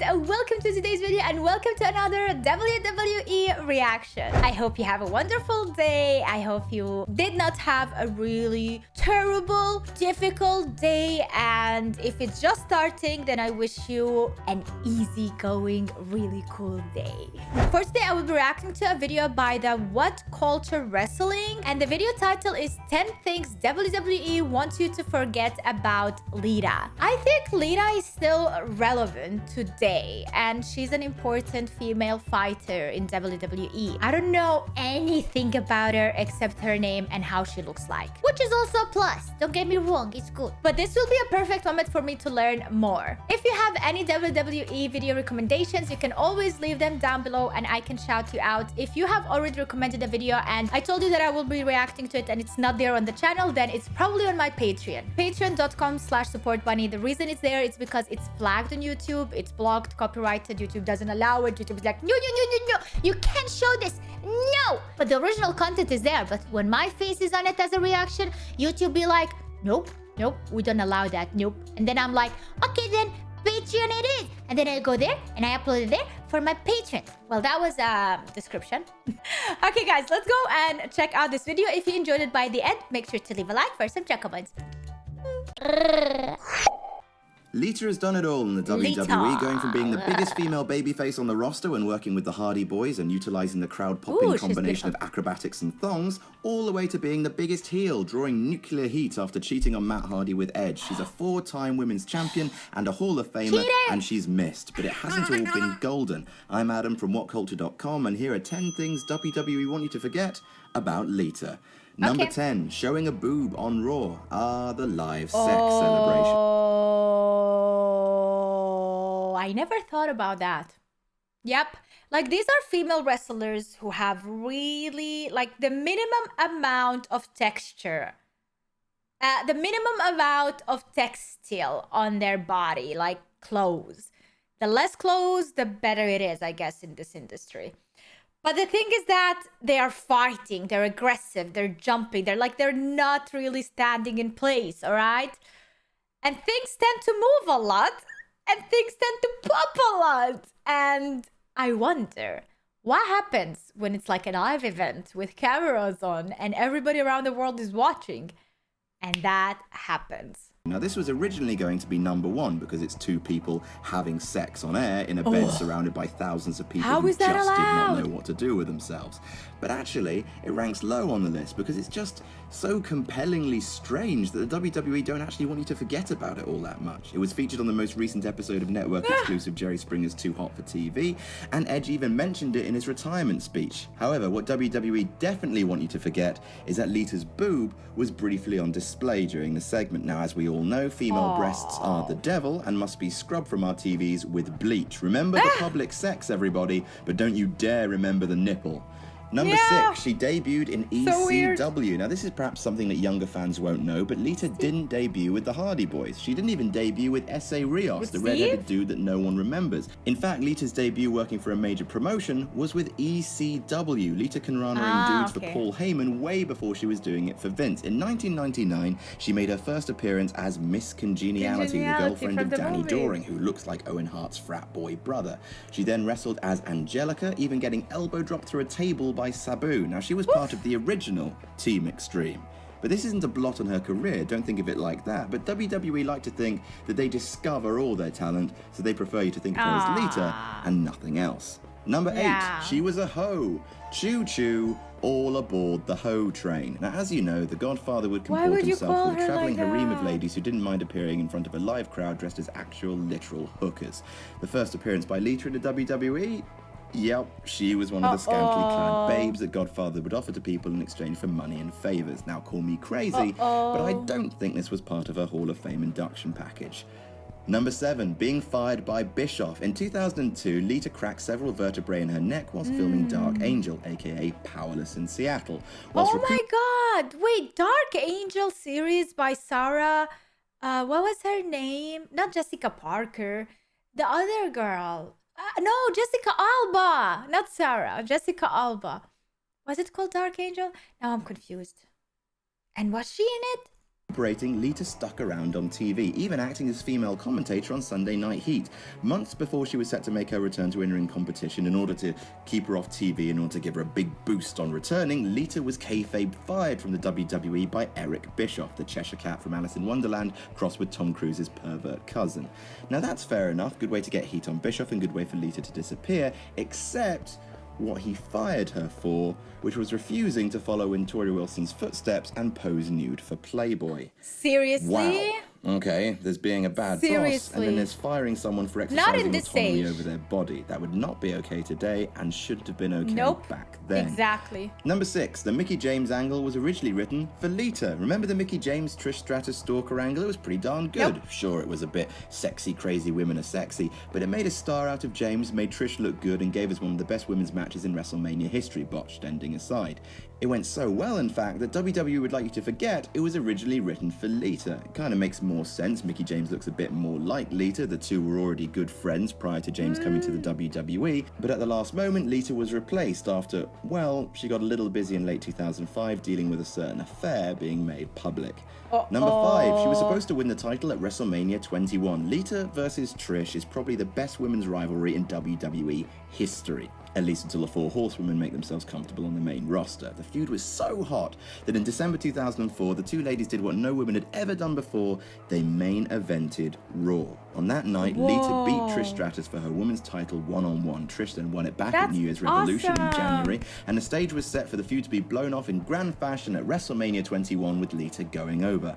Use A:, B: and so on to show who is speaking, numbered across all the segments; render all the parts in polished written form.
A: and welcome to today's video and welcome to another WWE reaction. I hope you have a wonderful day. I hope you did not have a really terrible, difficult day, and if it's just starting, then I wish you an easygoing, really cool day. For today, I will be reacting to a video by the What Culture Wrestling, and the video title is 10 Things WWE Wants You to Forget About Lita. I think Lita is still relevant today, and she's an important female fighter in WWE. I don't know anything about her except her name and how she looks like, which is also a plus. Don't get me wrong, it's good. But this will be a perfect moment for me to learn more. If you have any WWE video recommendations, you can always leave them down below and I can shout you out. If you have already recommended a video and I told you that I will be reacting to it and it's not there on the channel, then it's probably on my Patreon. Patreon.com/supportbunny. The reason it's there is because it's flagged on YouTube, it's blocked, copyrighted, YouTube doesn't allow it. YouTube is like, no, you can't show this, no! But the original content is there, but when my face is on it as a reaction, YouTube be like, nope, we don't allow that, nope. And then I'm like, okay then, Patreon it is. And then I go there and I upload it there for my patrons. Well, that was a description. Okay, guys, let's go and check out this video. If you enjoyed it by the end, make sure to leave a like for some chocobons.
B: Lita has done it all in the WWE, going from being the biggest female babyface on the roster when working with the Hardy Boys and utilizing the crowd-popping combination of acrobatics and thongs, all the way to being the biggest heel, drawing nuclear heat after cheating on Matt Hardy with Edge. She's a 4-time women's champion and a Hall of Famer, and she's missed, but it hasn't all been golden. I'm Adam from WhatCulture.com, and here are 10 things WWE want you to forget about Lita. Number 10, showing a boob on Raw. The live sex celebration.
A: I never thought about that. Yep. Like, these are female wrestlers who have really, like, the minimum amount of texture. The minimum amount of textile on their body, like clothes. The less clothes, the better it is, I guess, in this industry. But the thing is that they are fighting, they're aggressive, they're jumping, they're not really standing in place, all right? And things tend to move a lot, and things tend to pop a lot. And I wonder, what happens when it's like a live event with cameras on and everybody around the world is watching? And that happens.
B: Now, this was originally going to be number 1 because it's 2 people having sex on air in a bed surrounded by thousands of people who just did not know what to do with themselves. But actually, it ranks low on the list because it's just so compellingly strange that the WWE don't actually want you to forget about it all that much. It was featured on the most recent episode of network-exclusive Jerry Springer's Too Hot for TV, and Edge even mentioned it in his retirement speech. However, what WWE definitely want you to forget is that Lita's boob was briefly on display during the segment. Now, as we all know, female breasts are the devil and must be scrubbed from our TVs with bleach. Remember the public sex, everybody, but don't you dare remember the nipple. Number 6, she debuted in ECW. Now, this is perhaps something that younger fans won't know, but Lita didn't debut with the Hardy Boys. She didn't even debut with S.A. Rios, the red-headed dude that no one remembers. In fact, Lita's debut working for a major promotion was with ECW, Lita Conrana dudes for Paul Heyman way before she was doing it for Vince. In 1999, she made her first appearance as Miss Congeniality, the girlfriend of Danny Doring, who looks like Owen Hart's frat boy brother. She then wrestled as Angelica, even getting elbow dropped through a table by Sabu. Now, she was part of the original Team Extreme. But this isn't a blot on her career, don't think of it like that. But WWE like to think that they discover all their talent, so they prefer you to think of her as Lita and nothing else. Number 8, she was a hoe. Choo-choo, all aboard the hoe train. Now, as you know, the Godfather would comport himself with a traveling harem of ladies who didn't mind appearing in front of a live crowd dressed as actual, literal hookers. The first appearance by Lita in the WWE? Yep, she was one of the scantily clad babes that Godfather would offer to people in exchange for money and favors. Now, call me crazy, but I don't think this was part of her Hall of Fame induction package. Number 7, being fired by Bischoff. In 2002, Lita cracked several vertebrae in her neck whilst filming Dark Angel, aka Powerless in Seattle.
A: Oh my god! Wait, Dark Angel series by Sarah... what was her name? Not Jessica Parker. The other girl. No, Jessica Alba. Not Sarah. Jessica Alba. Was it called Dark Angel? Now I'm confused. And was she in it?
B: Lita stuck around on TV, even acting as female commentator on Sunday Night Heat, months before she was set to make her return to in-ring competition. In order to keep her off TV, in order to give her a big boost on returning, Lita was kayfabe fired from the WWE by Eric Bischoff, the Cheshire Cat from Alice in Wonderland, crossed with Tom Cruise's pervert cousin. Now that's fair enough, good way to get heat on Bischoff and good way for Lita to disappear, except what he fired her for, which was refusing to follow in Tori Wilson's footsteps and pose nude for Playboy.
A: Seriously?
B: Wow. Okay, there's being a bad boss, and then there's firing someone for exercising autonomy over their body. That would not be okay today, and shouldn't have been okay back then.
A: Exactly.
B: Number 6, the Mickie James angle was originally written for Lita. Remember the Mickie James Trish Stratus stalker angle? It was pretty darn good. Sure, it was a bit sexy, crazy women are sexy, but it made a star out of James, made Trish look good, and gave us one of the best women's matches in WrestleMania history, botched ending aside. It went so well, in fact, that WWE would like you to forget it was originally written for Lita. It kind of makes more sense. Mickie James looks a bit more like Lita. The two were already good friends prior to James coming to the WWE. But at the last moment, Lita was replaced after, well, she got a little busy in late 2005 dealing with a certain affair being made public. Number 5, she was supposed to win the title at WrestleMania 21. Lita versus Trish is probably the best women's rivalry in WWE history. At least until the 4 horsewomen make themselves comfortable on the main roster. The feud was so hot that in December 2004, the two ladies did what no women had ever done before. They main evented Raw. On that night, Lita beat Trish Stratus for her women's title one-on-one. Trish then won it back at New Year's Revolution in January, and the stage was set for the feud to be blown off in grand fashion at WrestleMania 21 with Lita going over.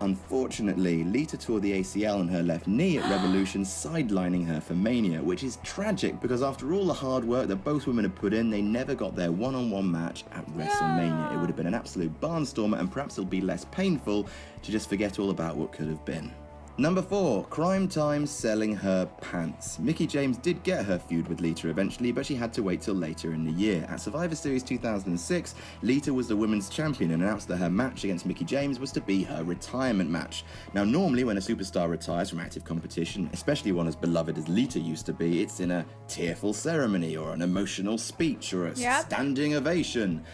B: Unfortunately, Lita tore the ACL in her left knee at Revolution, sidelining her for Mania, which is tragic because after all the hard work that both women had put in, they never got their one-on-one match at WrestleMania. It would have been an absolute barnstormer, and perhaps it'll be less painful to just forget all about what could have been. Number 4, Crime Time selling her pants. Mickie James did get her feud with Lita eventually, but she had to wait till later in the year. At Survivor Series 2006, Lita was the women's champion and announced that her match against Mickie James was to be her retirement match. Now, normally when a superstar retires from active competition, especially one as beloved as Lita used to be, it's in a tearful ceremony or an emotional speech or a standing ovation.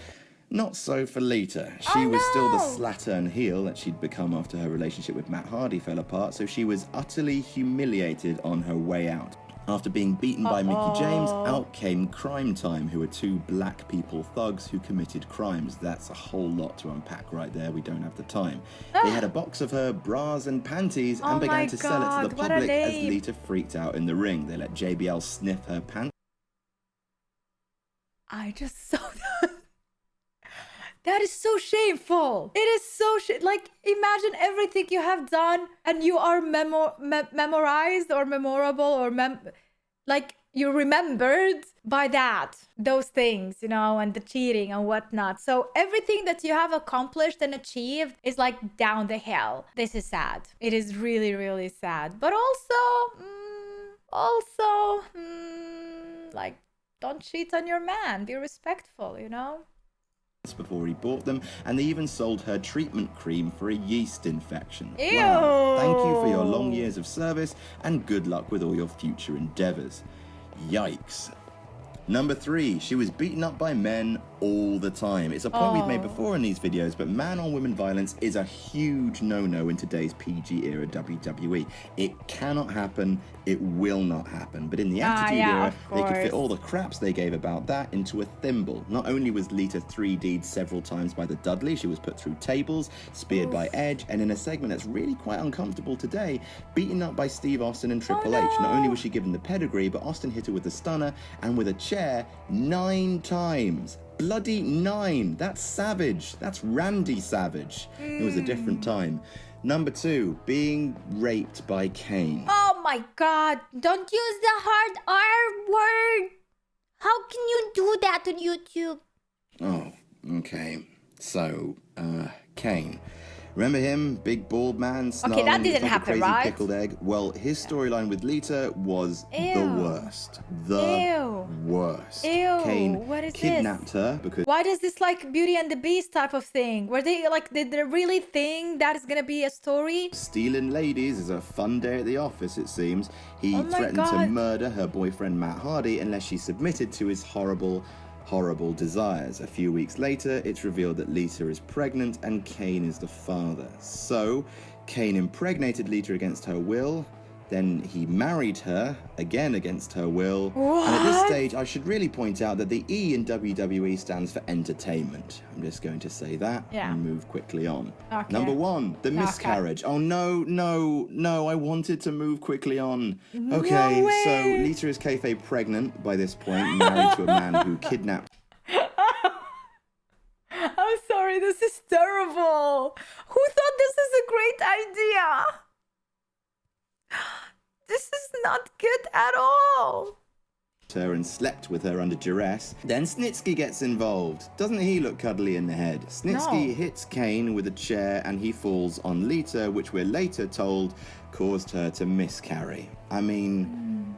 B: Not so for Lita. She was still the slattern heel that she'd become after her relationship with Matt Hardy fell apart, so she was utterly humiliated on her way out. After being beaten by Mickie James, out came Crime Time, who were 2 black people thugs who committed crimes. That's a whole lot to unpack right there. We don't have the time. They had a box of her bras and panties and began to sell it to the public as Lita freaked out in the ring. They let JBL sniff her pants.
A: I just saw that. That is so shameful. It is so like, imagine everything you have done and you are memorized or memorable or like you're remembered by those things, you know, and the cheating and whatnot. So everything that you have accomplished and achieved is like down the hill. This is sad. It is really, really sad. But also, like, don't cheat on your man. Be respectful, you know?
B: Before he bought them, and they even sold her treatment cream for a yeast infection.
A: Ew.
B: Wow. Thank you for your long years of service and good luck with all your future endeavors. Yikes. Number 3, she was beaten up by men all the time. It's a point we've made before in these videos, but man-on-woman violence is a huge no-no in today's PG era WWE. It cannot happen, it will not happen. But in the Attitude era, they could fit all the craps they gave about that into a thimble. Not only was Lita 3D'd several times by the Dudley, she was put through tables, speared by Edge, and in a segment that's really quite uncomfortable today, beaten up by Steve Austin and Triple H. Not only was she given the pedigree, but Austin hit her with a stunner and with a chair 9 times. Bloody 9. That's savage. That's Randy Savage. It was a different time. Number 2, being raped by Kane.
A: Oh my God. Don't use the hard R word. How can you do that on YouTube?
B: Oh, okay. So, Kane. Remember him? Big bald man, snarling,
A: that didn't
B: like
A: happen,
B: a crazy
A: right?
B: pickled egg. Well, his storyline with Lita was the worst. The worst. Kane
A: what is
B: kidnapped her because...
A: Why does this like Beauty and the Beast type of thing? Were they like, did they really think that is gonna be a story?
B: Stealing ladies is a fun day at the office, it seems. He threatened to murder her boyfriend Matt Hardy unless she submitted to his horrible horrible desires. A few weeks later, it's revealed that Lita is pregnant and Kane is the father. So, Kane impregnated Lita against her will. Then he married her, again against her will.
A: What?
B: And at this stage, I should really point out that the E in WWE stands for entertainment. I'm just going to say that and move quickly on.
A: Okay.
B: Number 1, the miscarriage. Oh, no, I wanted to move quickly on. Okay,
A: No
B: so
A: way.
B: Lita is kayfabe pregnant by this point, married to a man who kidnapped
A: I'm sorry, this is terrible. Who thought this is a great idea? This is not good at all.
B: her and slept with her under duress. Then Snitsky gets involved. Doesn't he look cuddly in the head? Snitsky hits Kane with a chair and he falls on Lita, which we're later told caused her to miscarry. I mean,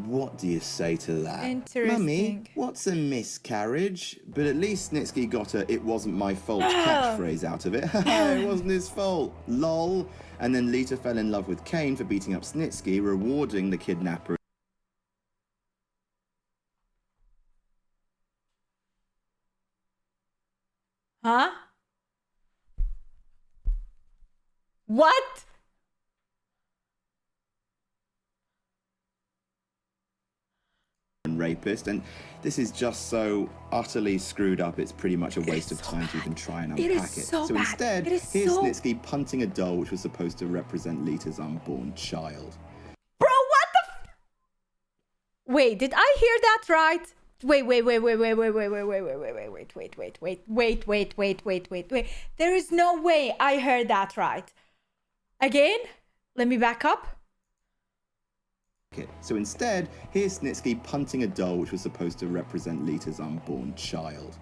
B: what do you say to that?
A: Interesting.
B: Mummy, what's a miscarriage? But at least Snitsky got a "it wasn't my fault" catchphrase out of it. It wasn't his fault. Lol. And then Lita fell in love with Kane for beating up Snitsky, rewarding the kidnapper.
A: Huh? What?
B: And rapist, and this is just so utterly screwed up, it's pretty much a waste of time to even try and unpack it. So instead, here's Snitsky punting a doll which was supposed to represent Lita's unborn child.
A: Bro, what the Wait, did I hear that right? Wait. There is no way I heard that right. Again? Let me back up.
B: So instead, here's Snitsky punting a doll which was supposed to represent Lita's unborn child.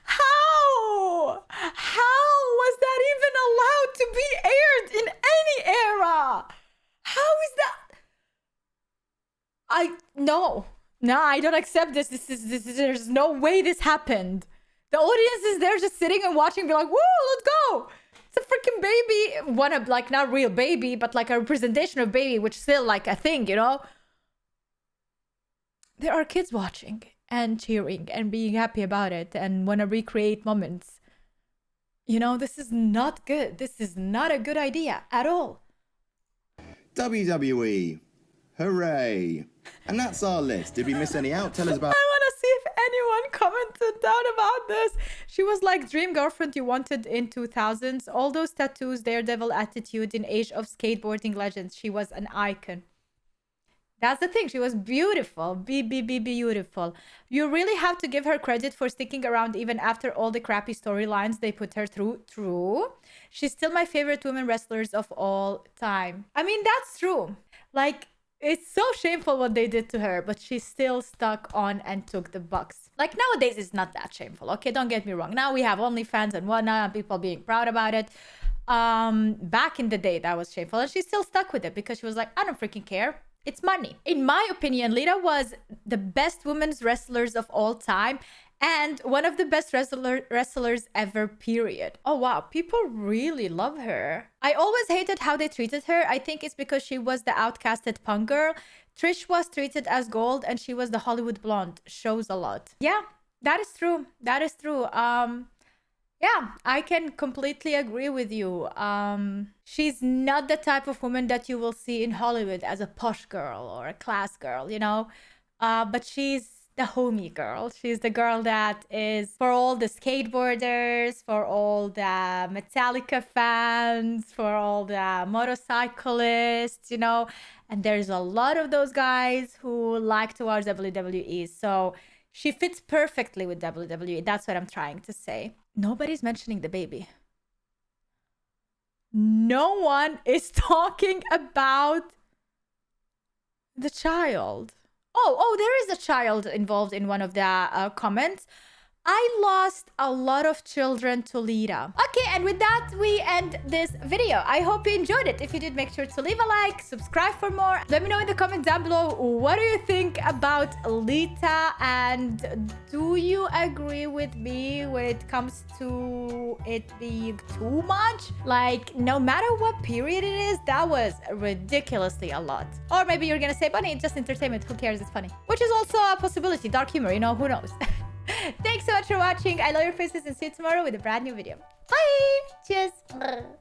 A: How? How was that even allowed to be aired in any era? How is that? No, I don't accept this. There's no way this happened. The audience is there just sitting and watching, be like, woo, let's go. It's a freaking baby. One of, like, not real baby, but like a representation of baby, which is still like a thing, you know? There are kids watching and cheering and being happy about it and want to recreate moments. You know, this is not good. This is not a good idea at all.
B: WWE. Hooray. And that's our list. Did we miss any out? Tell us about...
A: I want to see if anyone commented down about this. She was like, dream girlfriend you wanted in 2000s. All those tattoos, daredevil attitude in age of skateboarding legends. She was an icon. That's the thing. She was beautiful. Beautiful. You really have to give her credit for sticking around even after all the crappy storylines they put her through. True. She's still my favorite women wrestlers of all time. I mean, that's true. Like, it's so shameful what they did to her, but she still stuck on and took the bucks. Like, nowadays, it's not that shameful, okay? Don't get me wrong. Now we have OnlyFans and whatnot, and people being proud about it. Back in the day, that was shameful. And she still stuck with it because she was like, I don't freaking care. It's money. In my opinion, Lita was the best women's wrestlers of all time and one of the best wrestlers ever, period. Oh, wow. People really love her. I always hated how they treated her. I think it's because she was the outcasted punk girl. Trish was treated as gold and she was the Hollywood blonde. Shows a lot. Yeah, that is true. That is true. Yeah, I can completely agree with you. She's not the type of woman that you will see in Hollywood as a posh girl or a class girl, you know? But she's the homie girl. She's the girl that is for all the skateboarders, for all the Metallica fans, for all the motorcyclists, you know? And there's a lot of those guys who like to watch WWE. So she fits perfectly with WWE. That's what I'm trying to say. Nobody's mentioning the baby. No one is talking about the child. Oh, there is a child involved in one of the comments. I lost a lot of children to Lita. Okay, and with that, we end this video. I hope you enjoyed it. If you did, make sure to leave a like, subscribe for more. Let me know in the comments down below, what do you think about Lita? And do you agree with me when it comes to it being too much? Like, no matter what period it is, that was ridiculously a lot. Or maybe you're gonna say, Bunny, it's just entertainment. Who cares? It's funny. Which is also a possibility. Dark humor, you know, who knows? Thanks so much for watching. I love your faces and see you tomorrow with a brand new video. Bye! Cheers!